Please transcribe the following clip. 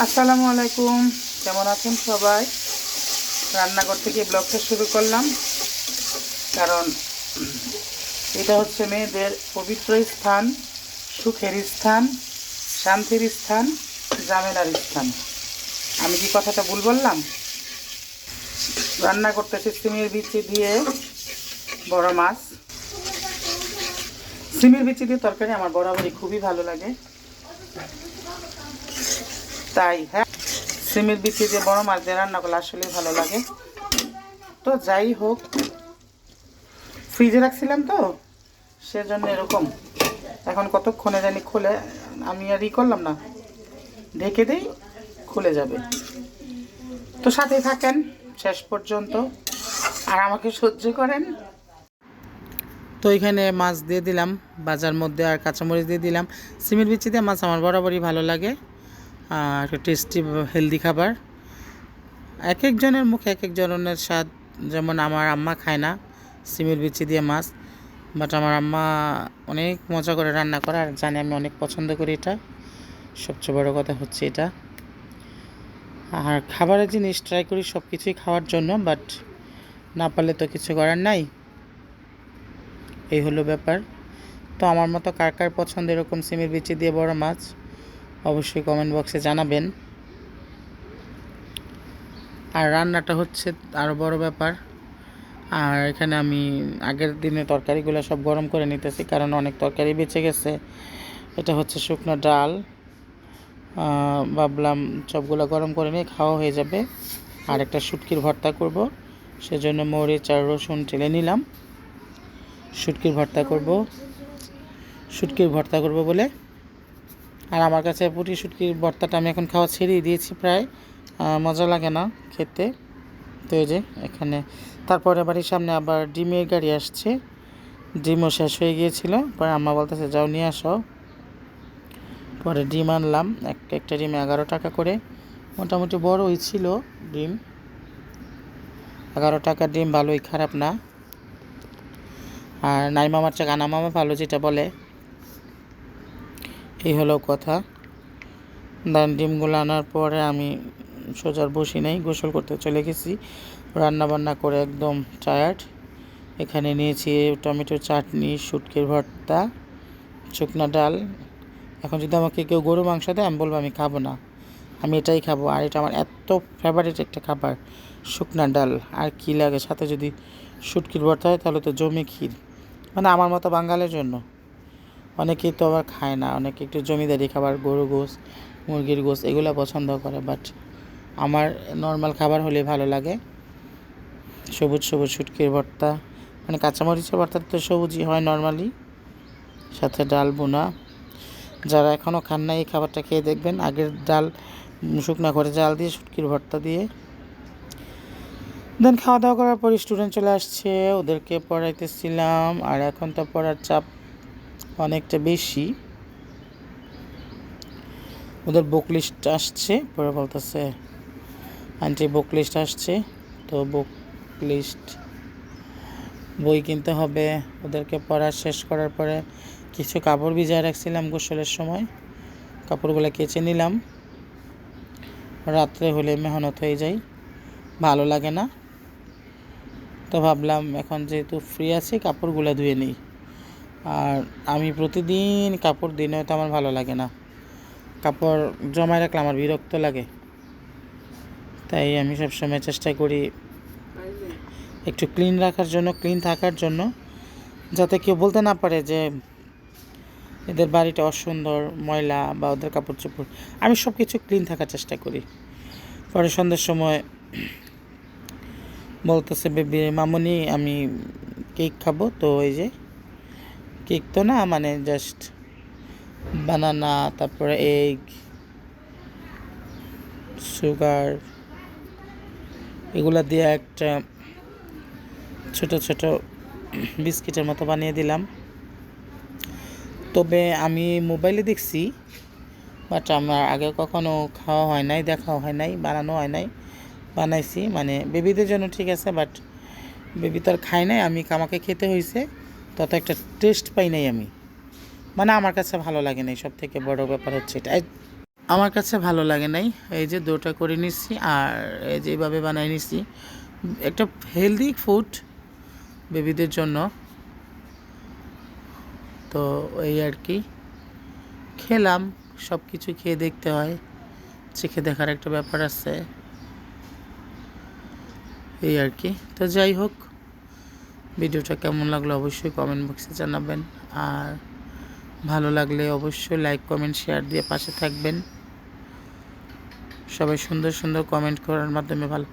আসসালামু আলাইকুম, কেমন আছেন সবাই? রান্নাঘর থেকে ব্লগটা শুরু করলাম, কারণ এটা হচ্ছে মেয়েদের পবিত্র স্থান, সুখের স্থান, শান্তির স্থান, ঝামেলার স্থান। আমি কি কথাটা ভুল বললাম? রান্না করতেছি সিমের বিচি দিয়ে বড় মাছ। সিমের বিচি দিয়ে তরকারি আমার বরাবরই খুবই ভালো লাগে, তাই হ্যাঁ, সিমের বিচি দিয়ে বড় মাছ দিয়ে রান্না করলে আসলেই ভালো লাগে। তো যাই হোক, ফ্রিজে রাখছিলাম তো সেজন্য এরকম। এখন কতক্ষণে জানি খুলে, আমি আর করলাম না, ঢেকে দিই, খুলে যাবে। তো সাথেই থাকেন শেষ পর্যন্ত আর আমাকে সহ্য করেন। তো এখানে মাছ দিয়ে দিলাম বাজার মধ্যে, আর কাঁচামরিচ দিয়ে দিলাম। সিমের বিচি দিয়ে মাছ আমার বরাবরই ভালো লাগে, আর টেস্টি হেলদি খাবার। এক একজনের মুখে এক এক ধরনের স্বাদ। যেমন আমার আম্মা খায় না সিমের বিচি দিয়ে মাছ, বাট আমার আম্মা অনেক মজা করে রান্না করে, আর জানি আমি অনেক পছন্দ করি এটা। সবচেয়ে বড় কথা হচ্ছে এটা। আর খাবারের জিনিস ট্রাই করি সব কিছুই খাওয়ার জন্য, বাট না পারলে তো কিছু করার নাই, এই হলো ব্যাপার। তো আমার মতো কার কার পছন্দ এরকম সিমের বিচি দিয়ে বড় মাছ, অবশ্যই কমেন্ট বক্সে জানাবেন। আর রান্নাটা হচ্ছে আরও বড় ব্যাপার। আর এখানে আমি আগের দিনে তরকারিগুলো সব গরম করে নিতেছি, কারণ অনেক তরকারি বেঁচে গেছে। এটা হচ্ছে শুকনো ডাল, ভাবলাম সবগুলো গরম করে নিয়ে খাওয়া হয়ে যাবে। আর একটা শুটকির ভর্তা করব, সেজন্য মরিচ আর রসুন টেলে নিলাম। শুটকির ভর্তা করব বলে। আর আমার কাছে পুঁটি শুটকির ভর্তাটা আমি এখন খাওয়া ছেড়েই দিয়েছি প্রায়, মজা লাগে না খেতে। তো এই যে এখানে, তারপরে বাড়ির সামনে আবার ডিমের গাড়ি আসছে, ডিমও শেষ হয়ে গিয়েছিল। পরে আম্মা বলতেছে যাও নিয়ে আসো। পরে ডিম আনলাম, একটা ডিমে 11 টাকা করে, মোটামুটি বড়ই ছিল ডিম। 11 টাকার ডিম ভালোই, খারাপ না। আর নাই মামার চেয়ে কানা মামা ভালো, যেটা বলে, এই হলো কথা। ডিমগুলো আনার পরে আমি সোজার বসি নাই, গোসল করতে চলে গেছি। রান্না বান্না করে একদম টায়ার্ড। এখানে নিয়েছি টমেটো চাটনি, শুটকির ভর্তা, শুকনো ডাল। এখন যদি আমাকে কেউ গরু মাংস দেয় আমি বলবো আমি খাবো না, আমি এটাই খাবো। আর এটা আমার এত ফেভারিট একটা খাবার, শুকনো ডাল। আর কী লাগে সাথে যদি শুটকির ভর্তা হয় তাহলে তো জমি ক্ষীর। মানে আমার মতো বাঙালির জন্য। অনেকেই তো আবার খায় না, অনেকে একটু জমিদারি খাবার, গরু গোস, মুরগির গোস এগুলো পছন্দ করে, বাট আমার নর্মাল খাবার হলে ভালো লাগে। সবুজ সবুজ শুটকির ভর্তা, মানে কাঁচামরিচের ভর্তা তো সবুজই হয় নর্মালি, সাথে ডাল বোনা। যারা এখনও খান না এই খাবারটা খেয়ে দেখবেন। আগের ডাল শুকনো করে জাল দিয়ে শুটকির ভর্তা দিয়ে দেন খাওয়া দাওয়া করার পর স্টুডেন্ট চলে আসছে, ওদেরকে পড়াইতেছিলাম। আর এখন তো পড়ার চাপ অনেকটা বেশি, ওদের বুক লিস্ট আসছে। পরে বলতেছে আন্টি বুক লিস্ট আসছে, তো বুক লিস্ট বই কিনতে হবে। ওদেরকে পড়া শেষ করার পরে কিছু কাপড় ভিজায় রাখছিলাম গোসলের সময়, কাপড়গুলো কেচে নিলাম। রাত্রে হলে মেহনত হয়ে যায়, ভালো লাগে না। তো ভাবলাম এখন যেহেতু ফ্রি আছি কাপড়গুলো ধুয়ে নিই। আর আমি প্রতিদিন কাপড় দিনে তো আমার ভালো লাগে না, কাপড় জমায় রাখলে আমার বিরক্ত লাগে। তাই আমি সবসময় চেষ্টা করি একটু ক্লিন রাখার জন্য, ক্লিন থাকার জন্য, যাতে কেউ বলতে না পারে যে এদের বাড়িটা অসুন্দর, ময়লা, বা ওদের কাপড় চোপড়। আমি সব কিছু ক্লিন থাকার চেষ্টা করি। পরে সন্ধ্যের সময় বলতেছে বেবি মামুনি আমি কেক খাবো। তো ওই যে কেক তো না, মানে জাস্ট বানানা, তারপরে এগ, সুগার, এগুলা দিয়ে একটা ছোট ছোট বিস্কিটের মতো বানিয়ে দিলাম। তবে আমি মোবাইলে দেখছি, বাট আমার আগে কখনো খাওয়া হয় নাই, দেখাও হয় নাই, বানানো হয় নাই। বানাইছি মানে বেবিদের জন্য ঠিক আছে, বাট বেবি তো আর খাই নাই, আমাকে খেতে হয়েছে। তত একটা টেস্ট পাই নাই আমি, মানে আমার কাছে ভালো লাগে নাই। সব থেকে বড় ব্যাপার হচ্ছে এটা। আমার কাছে ভালো লাগে নাই। এই যে ডোটা করে নিচ্ছি আর এই যে এইভাবে বানাই নিচ্ছি। একটা হেলদি ফুড বেবিদের জন্য। তো এই আর কি খেলাম, সব কিছু খেয়ে দেখতে হয়, চেখে দেখার একটা ব্যাপার আছে, এই আর কি। তো যাই হোক, ভিডিওটা কেমন লাগলো অবশ্যই কমেন্ট বক্সে জানাবেন, আর ভালো লাগলে অবশ্যই লাইক কমেন্ট শেয়ার দিয়ে পাশে থাকবেন। সবাই সুন্দর সুন্দর কমেন্ট করার মাধ্যমে ভালো